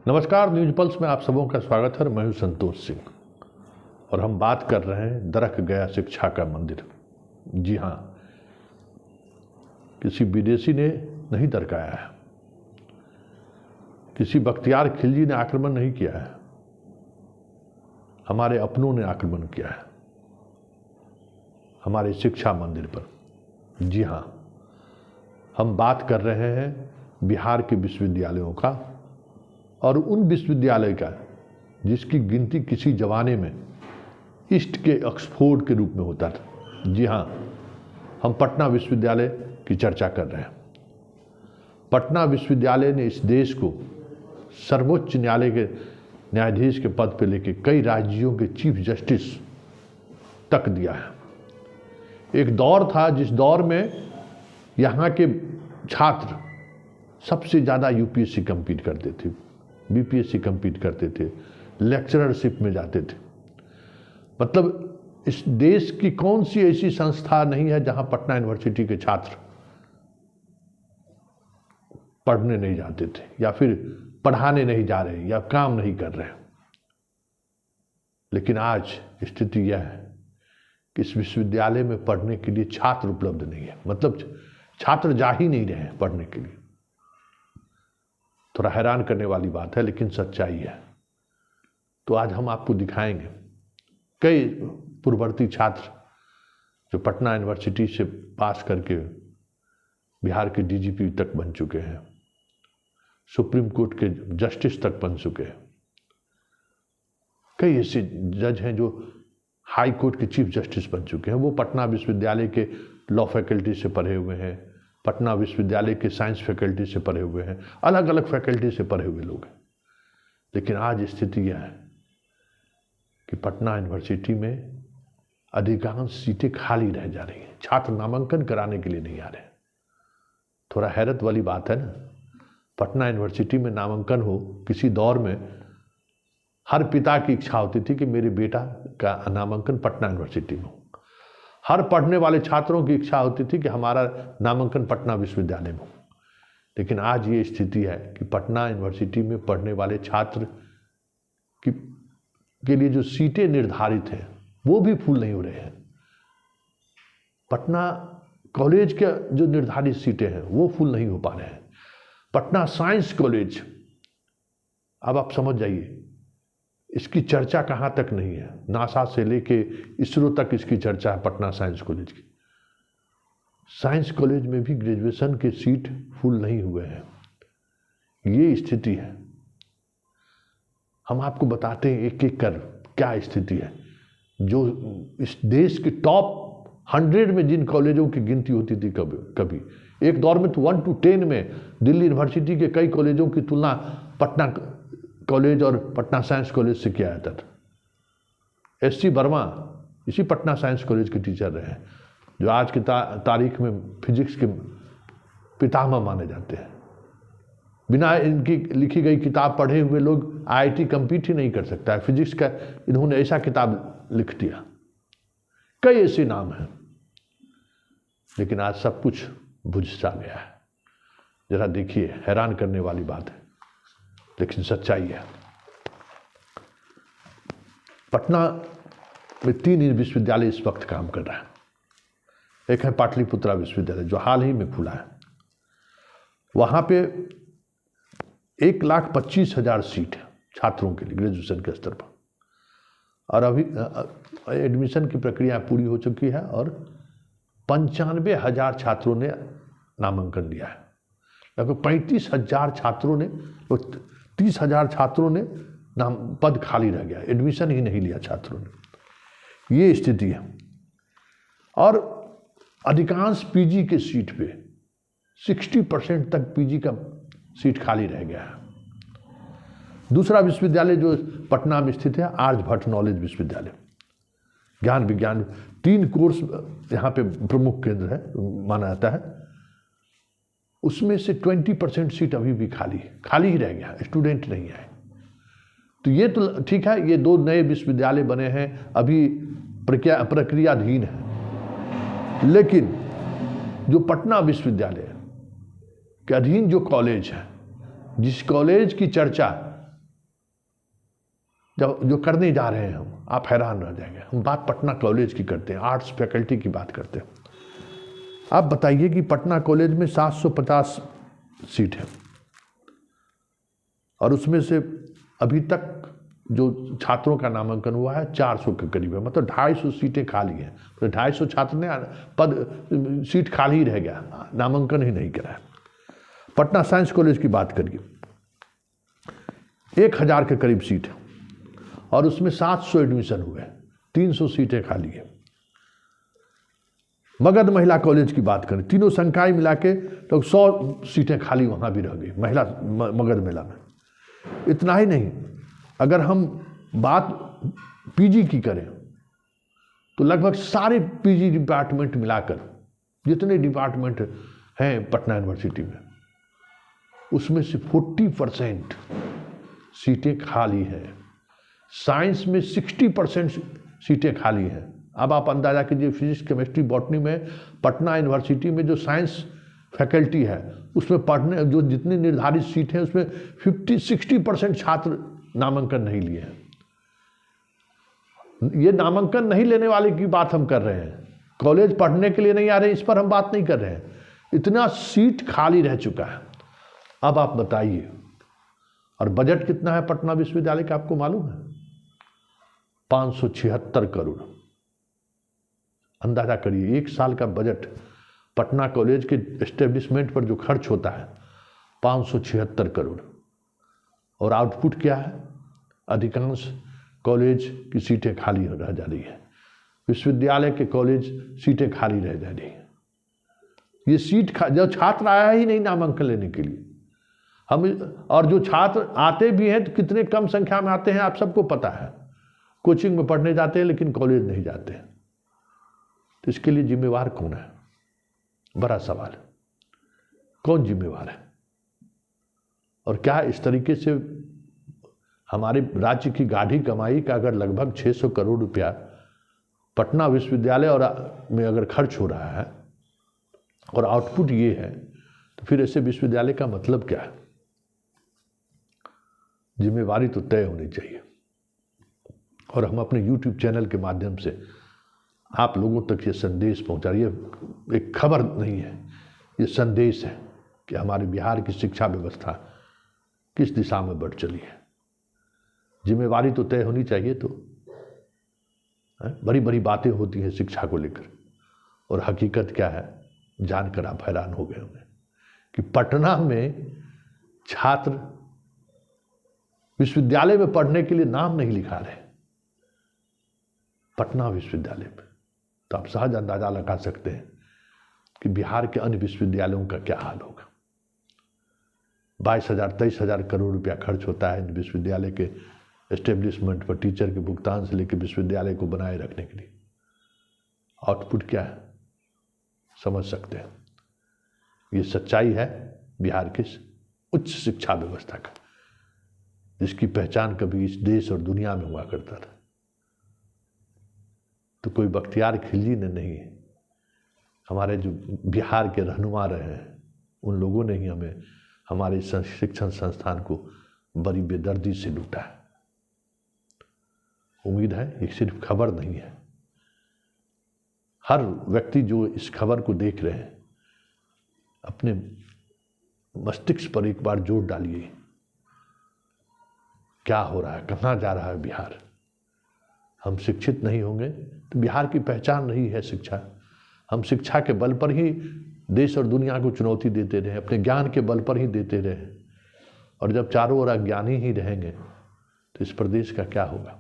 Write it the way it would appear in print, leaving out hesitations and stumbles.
नमस्कार, news pulse में आप सबों का स्वागत है। मैं हूं संतोष सिंह और हम बात कर रहे हैं दरक गया शिक्षा का मंदिर। जी हाँ, किसी विदेशी ने नहीं दरकाया है, किसी बख्तियार खिलजी ने आक्रमण नहीं किया है, हमारे अपनों ने आक्रमण किया है हमारे शिक्षा मंदिर पर। जी हाँ, हम बात कर रहे हैं बिहार के विश्वविद्यालयों का और उन विश्वविद्यालय का जिसकी गिनती किसी जमाने में ईस्ट के ऑक्सफोर्ड के रूप में होता था। जी हाँ, हम पटना विश्वविद्यालय की चर्चा कर रहे हैं। पटना विश्वविद्यालय ने इस देश को सर्वोच्च न्यायालय के न्यायाधीश के पद पर लेकर कई राज्यों के चीफ जस्टिस तक दिया है। एक दौर था जिस दौर में यहाँ के छात्र सबसे ज़्यादा यूपीएससी कम्पीट करते थे, बीपीएससी कम्पीट करते थे, लेक्चररशिप में जाते थे। मतलब इस देश की कौन सी ऐसी संस्था नहीं है जहां पटना यूनिवर्सिटी के छात्र पढ़ने नहीं जाते थे या फिर पढ़ाने नहीं जा रहे या काम नहीं कर रहे। लेकिन आज स्थिति यह है कि इस विश्वविद्यालय में पढ़ने के लिए छात्र उपलब्ध नहीं है। मतलब छात्र जा ही नहीं रहे हैं पढ़ने के लिए। थोड़ा हैरान करने वाली बात है, लेकिन सच्चाई है। तो आज हम आपको दिखाएंगे कई पूर्ववर्ती छात्र जो पटना यूनिवर्सिटी से पास करके बिहार के डीजीपी तक बन चुके हैं, सुप्रीम कोर्ट के जस्टिस तक बन चुके हैं। कई ऐसे जज हैं जो हाई कोर्ट के चीफ जस्टिस बन चुके हैं। वो पटना विश्वविद्यालय के लॉ फैकल्टी से पढ़े हुए हैं, पटना विश्वविद्यालय के साइंस फैकल्टी से पढ़े हुए हैं, अलग अलग फैकल्टी से पढ़े हुए लोग हैं। लेकिन आज स्थिति यह है कि पटना यूनिवर्सिटी में अधिकांश सीटें खाली रह जा रही हैं, छात्र नामांकन कराने के लिए नहीं आ रहे। थोड़ा हैरत वाली बात है ना। पटना यूनिवर्सिटी में नामांकन हो, किसी दौर में हर पिता की इच्छा होती थी कि मेरे बेटा का नामांकन पटना यूनिवर्सिटी में हो। हर पढ़ने वाले छात्रों की इच्छा होती थी कि हमारा नामांकन पटना विश्वविद्यालय में हो। लेकिन आज ये स्थिति है कि पटना यूनिवर्सिटी में पढ़ने वाले छात्र के लिए जो सीटें निर्धारित हैं वो भी फुल नहीं हो रहे हैं। पटना कॉलेज के जो निर्धारित सीटें हैं वो फुल नहीं हो पा रहे हैं। पटना साइंस कॉलेज, अब आप समझ जाइए इसकी चर्चा कहाँ तक नहीं है। नासा से लेके इसरो तक इसकी चर्चा है पटना साइंस कॉलेज की। साइंस कॉलेज में भी ग्रेजुएशन के सीट फुल नहीं हुए हैं। ये स्थिति है। हम आपको बताते हैं एक एक कर क्या स्थिति है। जो इस देश के टॉप 100 में जिन कॉलेजों की गिनती होती थी कभी एक दौर में तो 1 to 10 में दिल्ली यूनिवर्सिटी के कई कॉलेजों की तुलना पटना कॉलेज और पटना साइंस कॉलेज से किया जाता था। एससी वर्मा इसी पटना साइंस कॉलेज के टीचर रहे हैं, जो आज की तारीख में फिजिक्स के पितामह माने जाते हैं। बिना इनकी लिखी गई किताब पढ़े हुए लोग आईआईटी कम्पीट ही नहीं कर सकता है। फिजिक्स का इन्होंने ऐसा किताब लिख दिया। कई ऐसे नाम हैं, लेकिन आज सब कुछ बुझ सा गया है। जरा देखिए, हैरान करने वाली बात है, लेकिन सच्चाई है। पटना में 3 विश्वविद्यालय इस वक्त काम कर रहा है। एक है पाटलिपुत्रा विश्वविद्यालय जो हाल ही में खुला है। वहाँ पे 1,25,000 सीट है छात्रों के लिए ग्रेजुएशन के स्तर पर, और अभी एडमिशन की प्रक्रिया पूरी हो चुकी है और 95,000 छात्रों ने नामांकन दिया है। लगभग 35,000 छात्रों ने, 30,000 छात्रों ने नाम पद खाली रह गया, एडमिशन ही नहीं लिया छात्रों ने। ये स्थिति है। और अधिकांश पीजी के सीट पे 60% तक पीजी का सीट खाली रह गया है। दूसरा विश्वविद्यालय जो पटना में स्थित है, आर्यभट्ट नॉलेज विश्वविद्यालय, ज्ञान विज्ञान 3 कोर्स यहाँ पे प्रमुख केंद्र है माना जाता है। उसमें से 20% सीट अभी भी खाली ही रह गया, स्टूडेंट नहीं आए। तो ये तो ठीक है, ये 2 नए विश्वविद्यालय बने हैं, अभी प्रक्रियाधीन है। लेकिन जो पटना विश्वविद्यालय के अधीन जो कॉलेज है, जिस कॉलेज की चर्चा जब जो करने जा रहे हैं हम, आप हैरान रह जाएंगे। हम बात पटना कॉलेज की करते हैं, आर्ट्स फैकल्टी की बात करते हैं। आप बताइए कि पटना कॉलेज में 750 सीट है और उसमें से अभी तक जो छात्रों का नामांकन हुआ है 400 के करीब है, मतलब 250 सीटें खाली हैं। तो 250 छात्र ने सीट खाली ही रह गया, नामांकन ही नहीं करा है। पटना साइंस कॉलेज की बात करिए, 1000 के करीब सीट है और उसमें 700 एडमिशन हुए, 300 सीटें खाली है। मगध महिला कॉलेज की बात करें, तीनों संकाय मिला के तो 100 सीटें खाली वहाँ भी रह गई महिला मगध महिला में। इतना ही नहीं, अगर हम बात पीजी की करें तो लगभग सारे पीजी डिपार्टमेंट मिलाकर जितने डिपार्टमेंट हैं पटना यूनिवर्सिटी में, उसमें से 40% सीटें खाली हैं। साइंस में 60% सीटें खाली हैं। अब आप अंदाजा कीजिए, फिजिक्स केमिस्ट्री बॉटनी में पटना यूनिवर्सिटी में जो साइंस फैकल्टी है उसमें पढ़ने जो जितनी निर्धारित सीट हैं उसमें 60% छात्र नामांकन नहीं लिए हैं। ये नामांकन नहीं लेने वाले की बात हम कर रहे हैं, कॉलेज पढ़ने के लिए नहीं आ रहे, इस पर हम बात नहीं कर रहे हैं। इतना सीट खाली रह चुका है। अब आप बताइए, और बजट कितना है पटना विश्वविद्यालय का आपको मालूम है? 576 करोड़। अंदाजा करिए, एक साल का बजट पटना कॉलेज के एस्टेब्लिशमेंट पर जो खर्च होता है 576 करोड़। और आउटपुट क्या है? अधिकांश कॉलेज की सीटें खाली रह जा रही है, विश्वविद्यालय के कॉलेज सीटें खाली रह जा रही है। ये सीट जो छात्र आया ही नहीं नामांकन लेने के लिए, हम और जो छात्र आते भी हैं तो कितने कम संख्या में आते हैं आप सबको पता है। कोचिंग में पढ़ने जाते हैं लेकिन कॉलेज नहीं जाते हैं। तो इसके लिए जिम्मेवार कौन है? बड़ा सवाल है, कौन जिम्मेवार है? और क्या इस तरीके से हमारे राज्य की गाढ़ी कमाई का अगर लगभग 600 करोड़ रुपया पटना विश्वविद्यालय और में अगर खर्च हो रहा है और आउटपुट ये है, तो फिर ऐसे विश्वविद्यालय का मतलब क्या है? जिम्मेवारी तो तय होनी चाहिए। और हम अपने YouTube चैनल के माध्यम से आप लोगों तक ये संदेश पहुंचा रही है। एक खबर नहीं है, ये संदेश है कि हमारे बिहार की शिक्षा व्यवस्था किस दिशा में बढ़ चली है। जिम्मेवारी तो तय होनी चाहिए। तो बड़ी बड़ी बातें होती हैं शिक्षा को लेकर, और हकीकत क्या है जानकर आप हैरान हो गए होंगे कि पटना में छात्र विश्वविद्यालय में पढ़ने के लिए नाम नहीं लिखा रहे, पटना विश्वविद्यालय में। तो आप सहज अंदाजा लगा सकते हैं कि बिहार के अन्य विश्वविद्यालयों का क्या हाल होगा। 22,000-23,000 करोड़ रुपया खर्च होता है विश्वविद्यालय के एस्टेब्लिशमेंट पर, टीचर के भुगतान से लेकर विश्वविद्यालय को बनाए रखने के लिए। आउटपुट क्या है समझ सकते हैं। ये सच्चाई है बिहार की उच्च शिक्षा व्यवस्था का, जिसकी पहचान कभी इस देश और दुनिया में हुआ करता था। तो कोई बख्तियार खिलजी ने नहीं, हमारे जो बिहार के रहनुमा रहे हैं उन लोगों ने ही हमें हमारे शिक्षण संस्थान को बड़ी बेदर्दी से लूटा है। उम्मीद है ये सिर्फ खबर नहीं है। हर व्यक्ति जो इस खबर को देख रहे हैं अपने मस्तिष्क पर एक बार जोर डालिए, क्या हो रहा है, कहाँ जा रहा है बिहार। हम शिक्षित नहीं होंगे तो बिहार की पहचान नहीं है शिक्षा। हम शिक्षा के बल पर ही देश और दुनिया को चुनौती देते रहे, अपने ज्ञान के बल पर ही देते रहे, और जब चारों ओर अज्ञानी ही रहेंगे तो इस प्रदेश का क्या होगा।